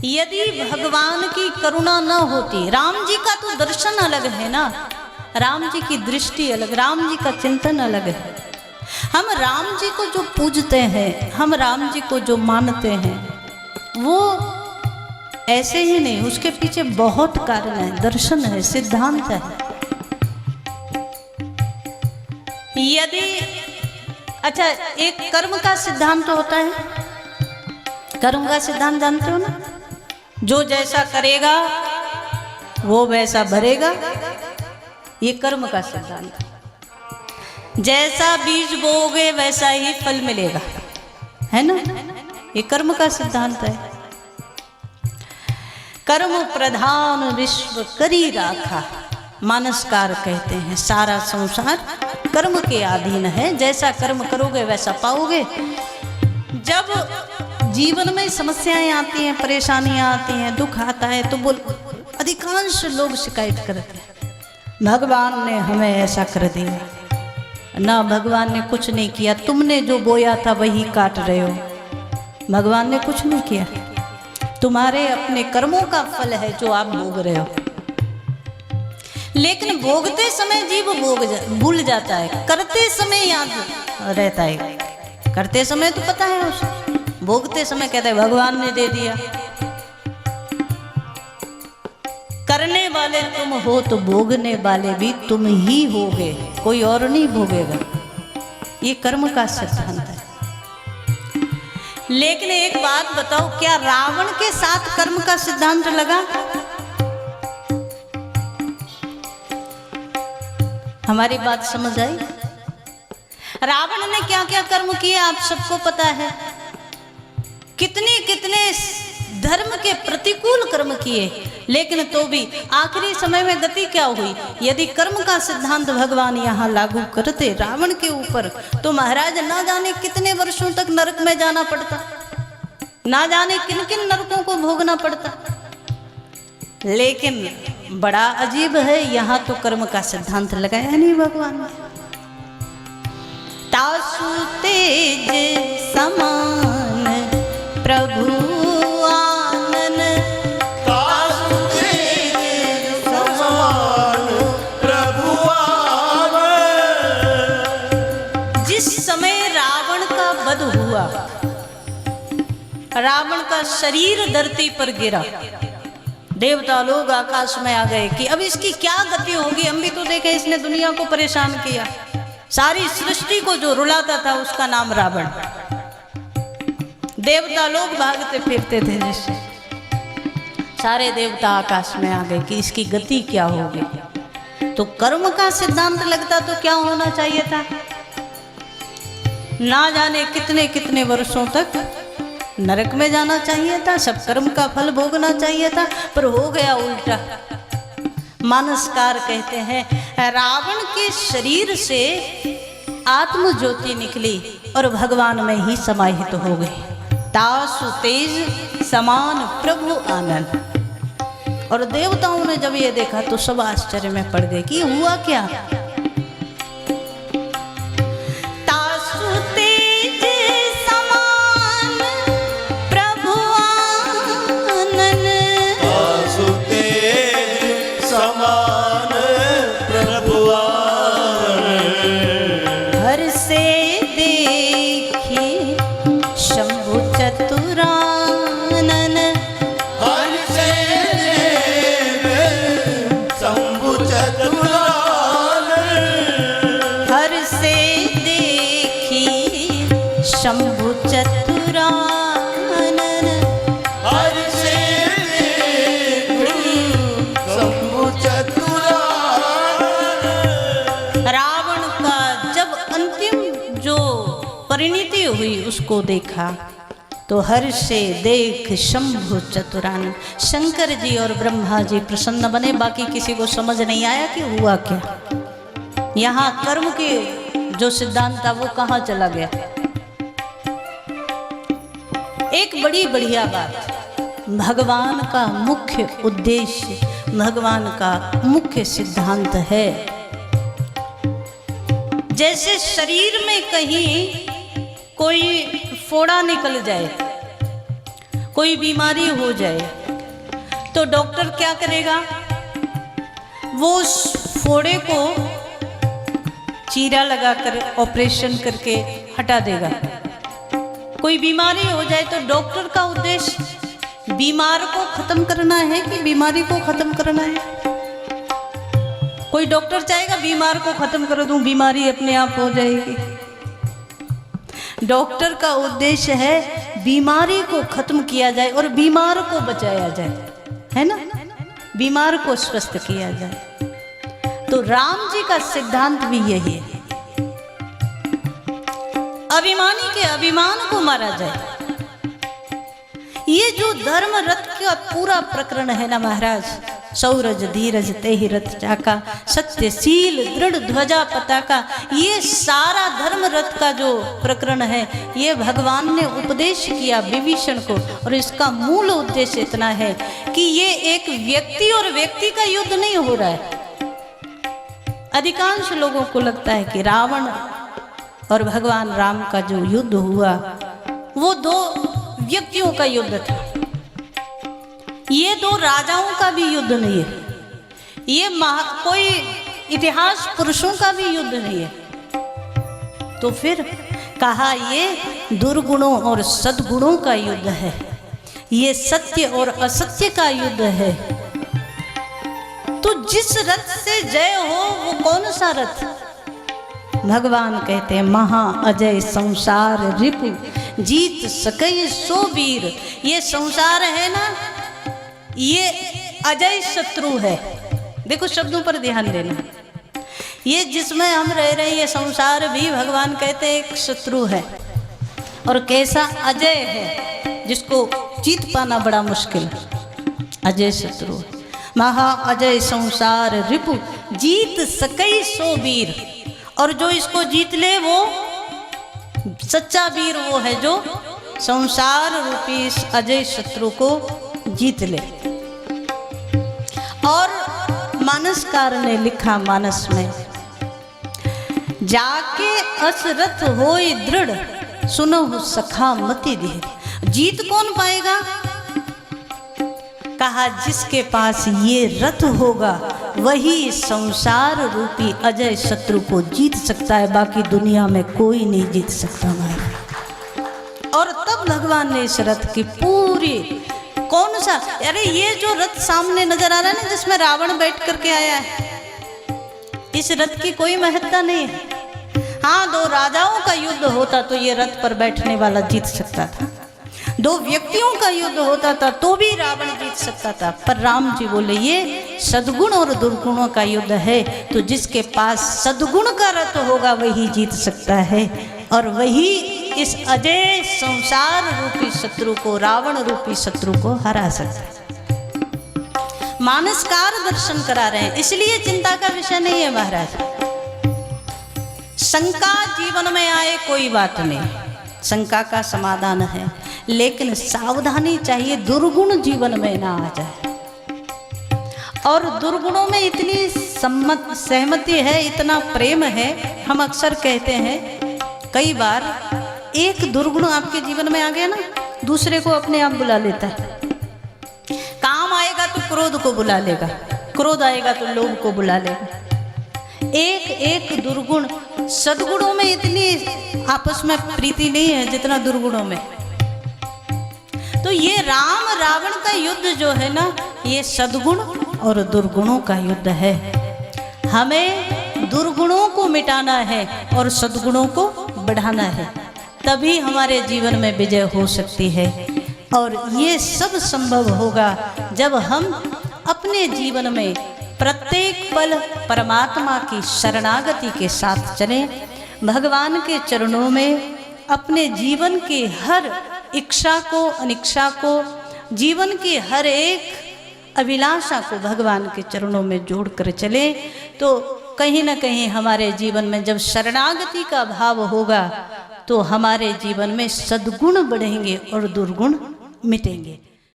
यदि भगवान की करुणा न होती, राम जी का तो दर्शन अलग है ना, राम जी की दृष्टि अलग, राम जी का चिंतन अलग है। हम राम जी को जो पूजते हैं, हम राम जी को जो मानते हैं, वो ऐसे ही नहीं, उसके पीछे बहुत कारण है, दर्शन है, सिद्धांत है। यदि अच्छा, एक कर्म का सिद्धांत होता है, कर्म का सिद्धांत जानते हो ना, जो जैसा करेगा वो वैसा भरेगा, ये कर्म का सिद्धांत। जैसा बीज बोओगे वैसा ही फल मिलेगा, है ना, ये कर्म का सिद्धांत है। कर्म प्रधान विश्व करी राखा, मानसकार कहते हैं सारा संसार कर्म के अधीन है, जैसा कर्म करोगे वैसा पाओगे। जब जीवन में समस्याएं आती हैं, परेशानियां आती हैं, दुख आता है, तो अधिकांश लोग शिकायत करते हैं, भगवान ने हमें ऐसा कर दिया। ना, भगवान ने कुछ नहीं किया, तुमने जो बोया था वही काट रहे हो, भगवान ने कुछ नहीं किया, तुम्हारे अपने कर्मों का फल है जो आप भोग रहे हो। लेकिन भोगते समय जीव भूल जाता है, करते समय याद रहता है। करते समय तो पता है उसे, भोगते समय कहता है भगवान ने दे दिया। करने वाले तुम हो तो भोगने वाले भी तुम ही होगे, कोई और नहीं भोगेगा, ये कर्म का सिद्धांत है। लेकिन एक बात बताओ, क्या रावण के साथ कर्म का सिद्धांत लगा? हमारी बात समझ आई? रावण ने क्या क्या कर्म किए आप सबको पता है, कितने कितने धर्म के प्रतिकूल कर्म किए, लेकिन तो भी आखिरी समय में गति क्या हुई? यदि कर्म का सिद्धांत भगवान यहाँ लागू करते रावण के ऊपर, तो महाराज ना जाने कितने वर्षों तक नरक में जाना पड़ता, ना जाने किन किन नरकों को भोगना पड़ता। लेकिन बड़ा अजीब है, यहाँ तो कर्म का सिद्धांत लगाया नहीं भगवान ने। तासु तेज समान प्रभु आनन, तासु तेज समान प्रभु आनन। जिस समय रावण का वध हुआ, रावण का शरीर धरती पर गिरा, देवता लोग आकाश में आ गए कि अब इसकी क्या गति होगी। हम भी तो देखे, इसने दुनिया को परेशान किया, सारी सृष्टि को जो रुलाता था उसका नाम रावण। देवता लोग भागते फिरते थे जिससे, सारे देवता आकाश में आ गए कि इसकी गति क्या होगी। तो कर्म का सिद्धांत लगता तो क्या होना चाहिए था, ना जाने कितने कितने वर्षों तक नरक में जाना चाहिए था, सब कर्म का फल भोगना चाहिए था, पर हो गया उल्टा। मानसकार कहते हैं रावण के शरीर से आत्म ज्योति निकली और भगवान में ही समाहित हो गई। तासु तेज समान प्रभु आनंद। और देवताओं ने जब ये देखा तो सब आश्चर्य में पड़ गए कि हुआ क्या। शंभु चतुरानन हर से शंभु चतुरानन। रावण का जब अंतिम जो परिणति हुई उसको देखा तो हर्ष से देख शंभु चतुरानन। शंकर जी और ब्रह्मा जी प्रसन्न बने, बाकी किसी को समझ नहीं आया कि हुआ क्या। यहाँ कर्म के जो सिद्धांत था वो कहाँ चला गया। एक बड़ी बढ़िया बात, भगवान का मुख्य उद्देश्य, भगवान का मुख्य सिद्धांत है। जैसे शरीर में कहीं कोई फोड़ा निकल जाए, कोई बीमारी हो जाए तो डॉक्टर क्या करेगा? वो उस फोड़े को चीरा लगाकर ऑपरेशन करके हटा देगा। कोई बीमारी हो जाए तो डॉक्टर का उद्देश्य बीमार को खत्म करना है कि बीमारी को खत्म करना है? कोई डॉक्टर चाहेगा बीमार को खत्म कर दूं, बीमारी अपने आप हो जाएगी। डॉक्टर का उद्देश्य है बीमारी को खत्म किया जाए और बीमार को बचाया जाए, है ना, बीमार को स्वस्थ किया जाए। तो राम जी का सिद्धांत भी यही है, अभिमानी के अभिमान को मारा जाए। ये जो धर्म रथ का पूरा प्रकरण है ना महाराज, सौरज धीरज तेहि रथ चाका, सत्यशील दृढ़ ध्वजा पताका, ये सारा धर्म रथ का जो प्रकरण है ये भगवान ने उपदेश किया विभीषण को। और इसका मूल उद्देश्य इतना है कि ये एक व्यक्ति और व्यक्ति का युद्ध नहीं हो रहा है। अधिकांश लोगों को लगता है कि रावण और भगवान राम का जो युद्ध हुआ वो दो व्यक्तियों का युद्ध था, ये दो राजाओं का भी युद्ध नहीं है, ये कोई इतिहास पुरुषों का भी युद्ध नहीं है। तो फिर कहा ये दुर्गुणों और सद्गुणों का युद्ध है, ये सत्य और असत्य का युद्ध है। तो जिस रथ से जय हो वो कौन सा रथ? भगवान कहते हैं महा अजय संसार रिपु जीत सकई सो वीर। ये संसार है ना, ये अजय शत्रु है। देखो शब्दों पर ध्यान देना, ये जिसमें हम रह रहे हैं ये संसार भी भगवान कहते हैं एक शत्रु है। और कैसा अजय है, जिसको जीत पाना बड़ा मुश्किल, अजय शत्रु है। महा अजय संसार रिपु जीत सकई सो वीर। और जो इसको जीत ले वो सच्चा वीर वो है जो संसार रूपी इस अजय शत्रु को जीत ले। और मानसकार ने लिखा मानस में, जाके असरथ होय दृढ़ सुनहु सखा मति धीर। जीत कौन पाएगा? कहा जिसके पास ये रथ होगा वही संसार रूपी अजय शत्रु को जीत सकता है, बाकी दुनिया में कोई नहीं जीत सकता भाई। और तब भगवान ने इस रथ की पूरी, कौन सा, अरे ये जो रथ सामने नजर आ रहा है ना जिसमें रावण बैठ करके आया है, इस रथ की कोई महत्ता नहीं है। हाँ, दो राजाओं का युद्ध होता तो ये रथ पर बैठने वाला जीत सकता था, दो व्यक्तियों का युद्ध होता था तो भी रावण जीत सकता था। पर राम जी बोले ये सद्गुण और दुर्गुणों का युद्ध है, तो जिसके पास सद्गुण का रथ होगा वही जीत सकता है और वही इस अजय संसार रूपी शत्रु को, रावण रूपी शत्रु को हरा सकता है। मानसकार दर्शन करा रहे हैं, इसलिए चिंता का विषय नहीं है महाराज। शंका जीवन में आए कोई बात नहीं, शंका का समाधान है, लेकिन सावधानी चाहिए दुर्गुण जीवन में ना आ जाए। और दुर्गुणों में इतनी सहमति है, इतना प्रेम है। हम अक्सर कहते हैं कई बार एक दुर्गुण आपके जीवन में आ गया ना, दूसरे को अपने आप बुला लेता है। काम आएगा तो क्रोध को बुला लेगा, क्रोध आएगा तो लोभ को बुला लेगा। एक एक दुर्गुण, सद्गुणों में इतनी आपस में प्रीति नहीं है जितना दुर्गुणों में। तो ये राम रावण का युद्ध जो है ना, ये सद्गुण और दुर्गुणों का युद्ध है। हमें दुर्गुणों को मिटाना है और सद्गुणों को बढ़ाना है, तभी हमारे जीवन में विजय हो सकती है। और ये सब संभव होगा जब हम अपने जीवन में प्रत्येक पल परमात्मा की शरणागति के साथ चलें, भगवान के चरणों में अपने जीवन के हर इच्छा को, अनिच्छा को, जीवन की हर एक अभिलाषा को भगवान के चरणों में जोड़कर चले, तो कहीं ना कहीं हमारे जीवन में जब शरणागति का भाव होगा तो हमारे जीवन में सद्गुण बढ़ेंगे और दुर्गुण मिटेंगे।